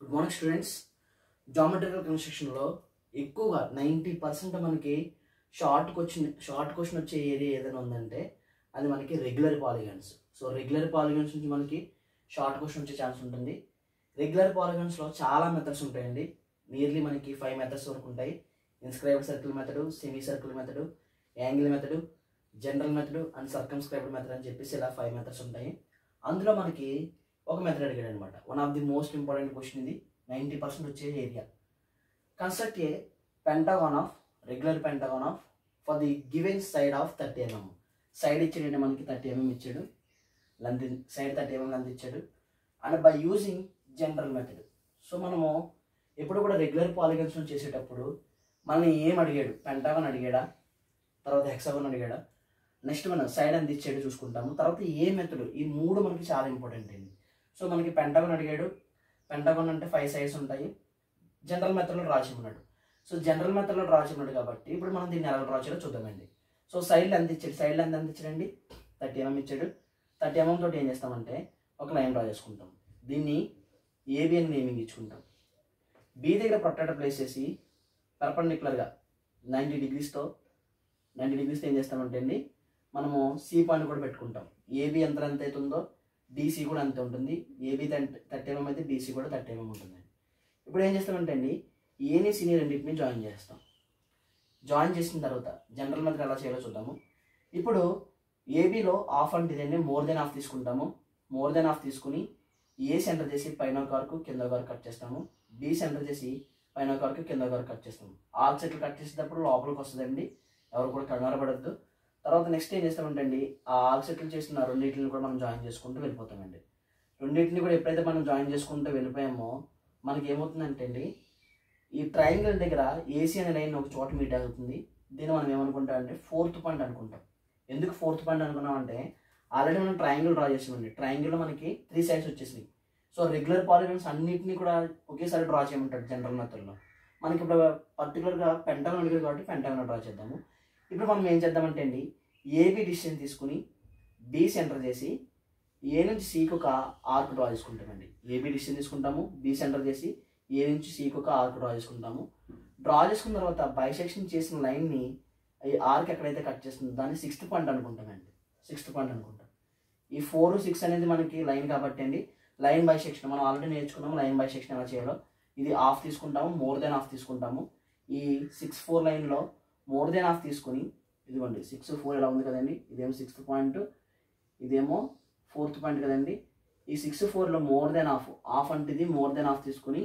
Good morning students. Geometrical కన్స్ట్రక్షన్లో ఎక్కువగా 90% మనకి షార్ట్ క్వశ్చన్ వచ్చే ఏరియా ఏదైనా ఉందంటే అది మనకి regular polygons. So regular polygons నుంచి మనకి షార్ట్ క్వశ్చన్ వచ్చే ఛాన్స్ ఉంటుంది. రెగ్యులర్ పాలిగన్స్లో చాలా మెథడ్స్ ఉంటాయండి. నియర్లీ మనకి 5 మెథడ్స్ వరకు ఉంటాయి. Inscribed circle method, semi circle method, angle method, general method and circumscribed method అని చెప్పేసి ఇలా 5 మెథడ్స్ ఉంటాయి. అందులో మనకి ఒక మెథడ్ అడిగాడు అనమాట. One of the most important question ఇది, 90% వచ్చే area. Construct a పెంటాగాన్ of regular పెంటాగాన్ of for the given side of 30 mm. Side ఇచ్చాడంటే మనకి 30 mm ఇచ్చాడు, లెంత్ సైడ్ 30 mm లెంత్ ఇచ్చాడు. And by using general method. So మనము ఎప్పుడు కూడా రెగ్యులర్ పాలిగన్స్ చేసేటప్పుడు మనల్ని ఏం అడిగాడు, పెంటాగాన్ అడిగాడా, తర్వాత హెక్సాగాన్ అడిగాడా, నెక్స్ట్ మనం సైడ్ ఎంత ఇచ్చాడు చూసుకుంటాము, తర్వాత ఏ మెథడ్, ఈ 3 మనకి చాలా ఇంపార్టెంట్ అండి. సో మనకి పెంటాగాన్ అడిగాడు, పెంటాగాన్ అంటే 5 సైడ్స్ ఉంటాయి, జనరల్ మెథడ్లో డ్రా చేయమన్నాడు. సో జనరల్ మెథడ్లో డ్రా చేయమన్నాడు కాబట్టి ఇప్పుడు మనం దీన్ని ఎలా డ్రా చేయాలో చూద్దామండి. సో సైడ్ ఎంత ఇచ్చాడు, సైడ్ లెంత్ ఎంత ఇచ్చాడండి, 30 mm ఇచ్చాడు. 30 mm తోటి ఏం చేస్తామంటే ఒక లైన్ డ్రా చేసుకుంటాం. దీన్ని ఏబి అని నేమింగ్ ఇచ్చుకుంటాం. బి దగ్గర ప్రొట్రాక్టర్ ప్లేస్ చేసి పర్పెండిక్యులర్గా 90 degreesతో ఏం చేస్తామంటే అండి మనము సి పాయింట్ కూడా పెట్టుకుంటాం. ఏబి ఎంత లెంత్ అవుతుందో డిసి కూడా అంతే ఉంటుంది. ఏబి 30 mm అయితే డిసి కూడా 30 mm ఉంటుంది. ఇప్పుడు ఏం చేస్తామంటే అండి ఏని సిని రెండింటిని జాయిన్ చేస్తాం. జాయిన్ చేసిన తర్వాత జనరల్ మెథడ్ ఎలా చేయాలో చూద్దాము. ఇప్పుడు ఏబిలో ఆఫ్ అంటే ఇదండి, మోర్ దెన్ ఆఫ్ తీసుకుంటాము. మోర్ దెన్ ఆఫ్ తీసుకుని ఏ సెంటర్ చేసి పైన ఒక ఆర్కు కింద ఒక ఆర్కు కట్ చేస్తాము. బి సెంటర్ చేసి పైన ఒక ఆర్కు కింద ఒక ఆర్కు కట్ చేస్తాము. ఆర్క్ సెట్లు కట్ చేసేటప్పుడు లోపలికి వస్తుందండి, ఎవరు కూడా కంగారు పడద్దు. తర్వాత నెక్స్ట్ ఏం చేస్తామంటే అండి ఆ ఆర్క్ సెట్లు చేసిన రెండింటిని కూడా మనం జాయిన్ చేసుకుంటూ వెళ్ళిపోతామండి. రెండింటిని కూడా ఎప్పుడైతే మనం జాయిన్ చేసుకుంటూ వెళ్ళిపోయామో మనకి ఏమవుతుందంటే అండి ఈ ట్రయాంగిల్ దగ్గర ఏసీ అనే లైన్ ఒక చోట మీట్ అవుతుంది. దీన్ని మనం ఏమనుకుంటాం అంటే 4th పాయింట్ అనుకుంటాం. ఎందుకు 4th పాయింట్ అనుకున్నాం అంటే ఆల్రెడీ మనం ట్రయాంగిల్ డ్రా చేసామండి. ట్రయాంగిల్లో మనకి 3 సైడ్స్ వచ్చేసినాయి. సో రెగ్యులర్ పాలిగన్స్ అన్నింటినీ కూడా ఒకేసారి డ్రా చేయమంటాడు జనరల్ మెథడ్లో. మనకి ఇప్పుడు పర్టికులర్గా పెంటాగాన్ అడిగారు కాబట్టి పెంటాగాన్ డ్రా చేద్దాము. ఇప్పుడు మనం ఏం చేద్దామంటే అండి ఏబి డిస్టెన్స్ తీసుకుని బి సెంటర్ చేసి ఏ నుంచి సికి ఒక ఆర్క్ డ్రా చేసుకుంటామండి. ఏబి డిస్టెన్స్ తీసుకుంటాము, బి సెంటర్ చేసి ఏ నుంచి సికి ఒక ఆర్క్ డ్రా చేసుకుంటాము. డ్రా చేసుకున్న తర్వాత బైసెక్షన్ చేసిన లైన్ని ఈ ఆర్క్ ఎక్కడైతే కట్ చేస్తుందో దాన్ని 6th పాయింట్ అనుకుంటామండి. 6th పాయింట్ అనుకుంటాం. ఈ 4, 6 అనేది మనకి లైన్ కాబట్టి అండి లైన్ బైసెక్షన్ మనం ఆల్రెడీ నేర్చుకున్నాము. లైన్ బైసెక్షన్ ఎలా చేయాలో ఇది ఆఫ్ తీసుకుంటాము, మోర్ దెన్ ఆఫ్ తీసుకుంటాము. ఈ 6, 4 లైన్లో మోర్ దెన్ ఆఫ్ తీసుకుని ఇదిగోండి 6, 4 ఇలా ఉంది కదండి, ఇదేమో 6th పాయింట్, ఇదేమో 4th పాయింట్ కదండి. ఈ 6, 4లో మోర్ దెన్ ఆఫ్, ఆఫ్ అంటే ఇది మోర్ దెన్ ఆఫ్ తీసుకుని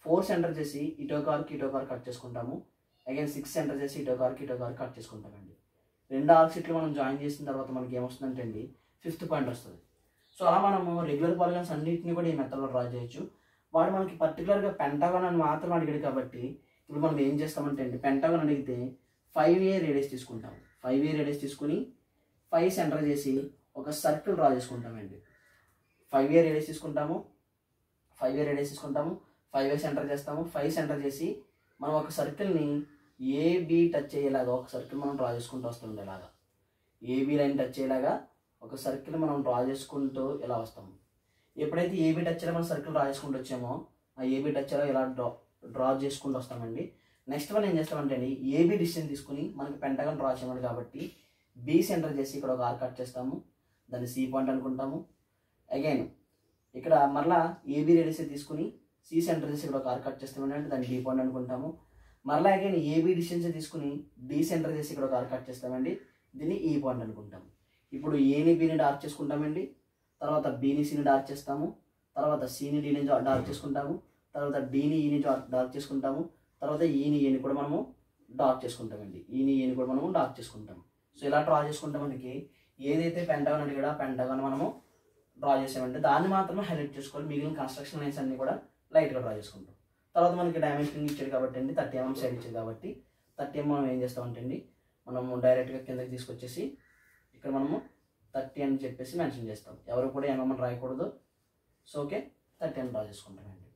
4 సెంటర్ చేసి ఇటో కార్ కట్ చేసుకుంటాము. అగైన్ 6 సెంటర్ చేసి ఇటో కార్ కట్ చేసుకుంటామండి. 2 ఆర్క్ షీట్లు మనం జాయిన్ చేసిన తర్వాత మనకి ఏమొస్తుందంటే అండి 5th పాయింట్ వస్తుంది. సో అలా మనము రెగ్యులర్ పాలిగన్స్ అన్నింటినీ కూడా ఈ మెథడ్లో డ్రా చేయొచ్చు. వాడు మనకి పర్టికులర్గా పెంటాగాన్ అని మాత్రం అడిగాడు కాబట్టి ఇప్పుడు మనం ఏం చేస్తామంటే అండి పెంటాగాన్ అడిగితే 5A రేడియస్ తీసుకుంటాం. 5A రేడియస్ తీసుకుని 5 సెంటర్ చేసి ఒక సర్కిల్ డ్రా చేసుకుంటామండి. 5A రేడియస్ తీసుకుంటాము, 5A సెంటర్ చేస్తాము. 5 సెంటర్ చేసి మనం ఒక సర్కిల్ని ఏబి టచ్ అయ్యేలాగా ఒక సర్కిల్ మనం డ్రా చేసుకుంటూ వస్తుంది. ఇలాగా ఏబి లైన్ టచ్ అయ్యేలాగా ఒక సర్కిల్ మనం డ్రా చేసుకుంటూ ఇలా వస్తాము. ఎప్పుడైతే ఏబి టచ్ అయ్యేలా మనం సర్కిల్ డ్రా చేసుకుంటూ వచ్చామో ఆ ఏబి టచ్ అయ్యేలా ఇలా డ్రా చేసుకుంటూ వస్తామండి. నెక్స్ట్ మనం ఏం చేస్తామంటే అండి ఏబి డిస్టెన్స్ తీసుకుని మనకి పెంటాగాన్ డ్రా చేయమని కాబట్టి బి సెంటర్ చేసి ఇక్కడ ఒక ఆర్క్ కట్ చేస్తాము, దాన్ని సి పాయింట్ అనుకుంటాము. అగైన్ ఇక్కడ మరలా ఏబి రేడియస్ తీసుకుని సి సెంటర్ చేసి ఇక్కడ ఒక ఆర్క్ కట్ చేస్తామండి, అంటే దాన్ని డి పాయింట్ అనుకుంటాము. మరలా అగైన్ ఏబి డిస్టెన్స్ తీసుకుని డి సెంటర్ చేసి ఇక్కడ ఒక ఆర్క్ కట్ చేస్తామండి, దీన్ని ఈ పాయింట్ అనుకుంటాము. ఇప్పుడు ఏని బిని డార్క్ చేసుకుంటామండి, తర్వాత బిని సిని డార్క్ చేస్తాము, తర్వాత సిని డిని డార్క్ చేసుకుంటాము, తర్వాత డిని ఈని డార్క్ చేసుకుంటాము, తర్వాత ఈని ఏని కూడా మనము డార్క్ చేసుకుంటామండి. ఈని ఏని కూడా మనము డార్క్ చేసుకుంటాము. సో ఇలా డ్రా చేసుకుంటాం. మనకి ఏదైతే పెంటాగాన్ అడిగాడో పెంటాగాన్ మనము డ్రా చేసామంటే దాన్ని మాత్రమే హైలైట్ చేసుకోవాలి. మిగిలిన కన్స్ట్రక్షన్ లైన్స్ అన్ని కూడా లైట్గా డ్రా చేసుకుంటాం. తర్వాత మనకి డైమెన్షన్ ఇచ్చాడు కాబట్టి అండి 30 mm సైడ్ ఇచ్చాడు కాబట్టి 30 mm మనం ఏం చేస్తామంటే అండి మనము డైరెక్ట్గా కిందకి తీసుకొచ్చేసి ఇక్కడ మనము 30 అని చెప్పేసి మెన్షన్ చేస్తాం. ఎవరు కూడా mm రాయకూడదు. సో ఓకే 30 డ్రా చేసుకుంటామండి.